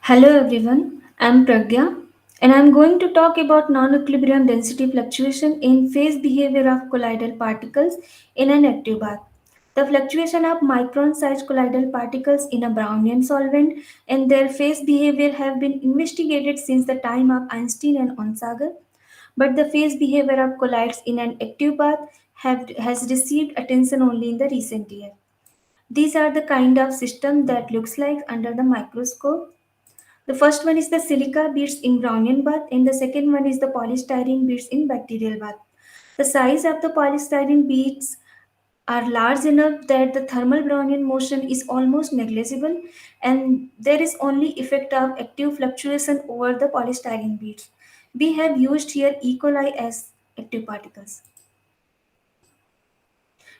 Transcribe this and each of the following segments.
Hello everyone, I'm Pragya and I'm going to talk about non-equilibrium density fluctuation in phase behavior of colloidal particles in an active bath. The fluctuation of micron-sized colloidal particles in a Brownian solvent and their phase behavior have been investigated since the time of Einstein and Onsager, but the phase behavior of colloids in an active bath has received attention only in the recent year. These are the kind of system that looks like under the microscope. The first one is the silica beads in Brownian bath, and the second one is the polystyrene beads in bacterial bath. The size of the polystyrene beads are large enough that the thermal Brownian motion is almost negligible, and there is only effect of active fluctuation over the polystyrene beads. We have used here E. coli as active particles.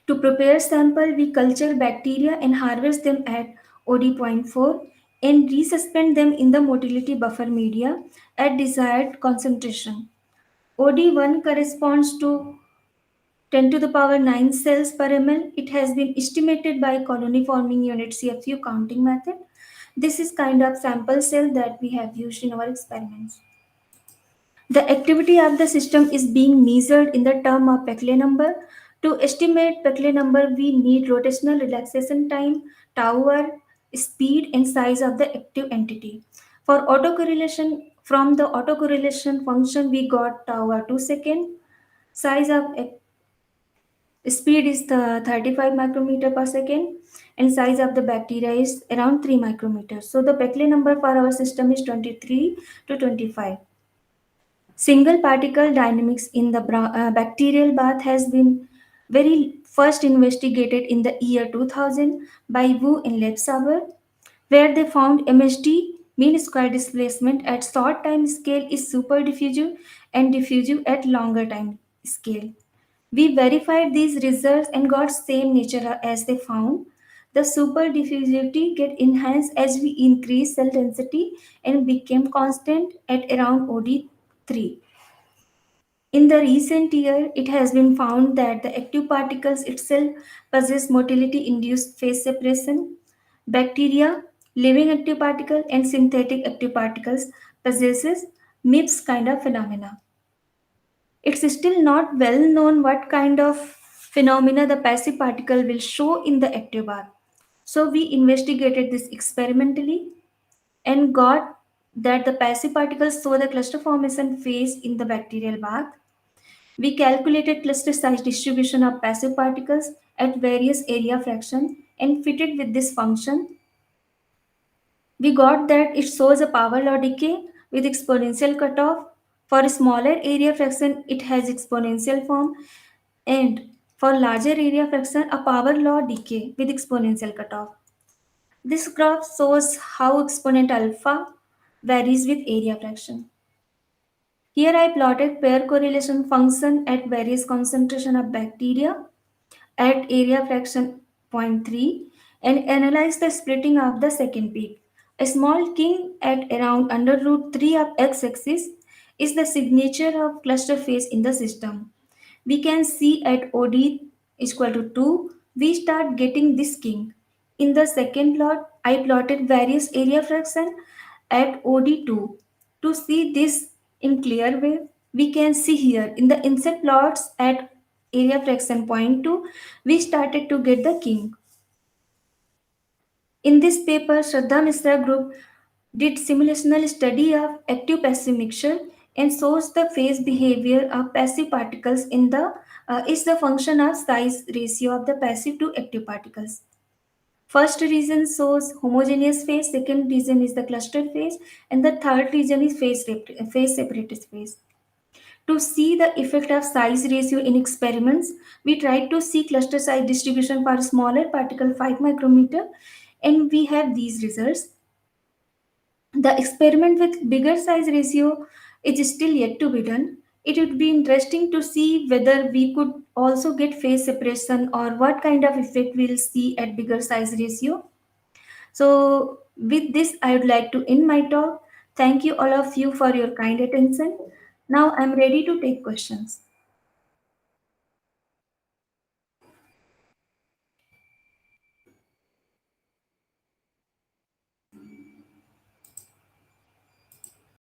To prepare sample, we culture bacteria and harvest them at OD.4 and resuspend them in the motility buffer media at desired concentration. OD1 corresponds to 10 to the power 9 cells per ml. It has been estimated by colony forming unit CFU counting method. This is kind of sample cell that we have used in our experiments. The activity of the system is being measured in the term of Peclet number. To estimate Peclet number, we need rotational relaxation time, tau r, speed, and size of the active entity. For autocorrelation, from the autocorrelation function, we got tau r 2 second. Size of speed is the 35 micrometer per second, and size of the bacteria is around 3 micrometers. So the Peclet number for our system is 23 to 25. Single particle dynamics in the bacterial bath has been very first investigated in the year 2000 by Wu and Lebsaber, where they found MSD mean square displacement at short time scale is super diffusive and diffusive at longer time scale. We verified these results and got same nature as they found. The super diffusivity get enhanced as we increase cell density and became constant at around OD3. In the recent year, it has been found that the active particles itself possess motility-induced phase separation. Bacteria, living active particle, and synthetic active particles possesses MIPS kind of phenomena. It's still not well known what kind of phenomena the passive particle will show in the active bath. So we investigated this experimentally and got that the passive particles show the cluster formation phase in the bacterial bath. We calculated cluster size distribution of passive particles at various area fraction and fitted with this function. We got that it shows a power law decay with exponential cutoff. For a smaller area fraction, it has exponential form, and for larger area fraction, a power law decay with exponential cutoff. This graph shows how exponent alpha varies with area fraction. Here I plotted pair correlation function at various concentration of bacteria at area fraction zero point 0.3 and analyze the splitting of the second peak. A small king at around under root 3 of x-axis is the signature of cluster phase in the system. We can see at OD is equal to 2, we start getting this king. In the second plot, I plotted various area fraction at OD2. To see this in clear way, we can see here in the inset plots at area fraction zero point 0.2, we started to get the king. In this paper, Shraddha Misra group did simulational study of active passive mixture and shows the phase behavior of passive particles in the is the function of size ratio of the passive to active particles. First region shows homogeneous phase, second region is the clustered phase, and the third region is phase separated phase. To see the effect of size ratio in experiments, we tried to see cluster size distribution for smaller particle 5 micrometer, and we have these results. The experiment with bigger size ratio is still yet to be done. It would be interesting to see whether we could also get phase separation or what kind of effect we'll see at bigger size ratio. So, with this, I would like to end my talk. Thank you all of you for your kind attention. Now I'm ready to take questions.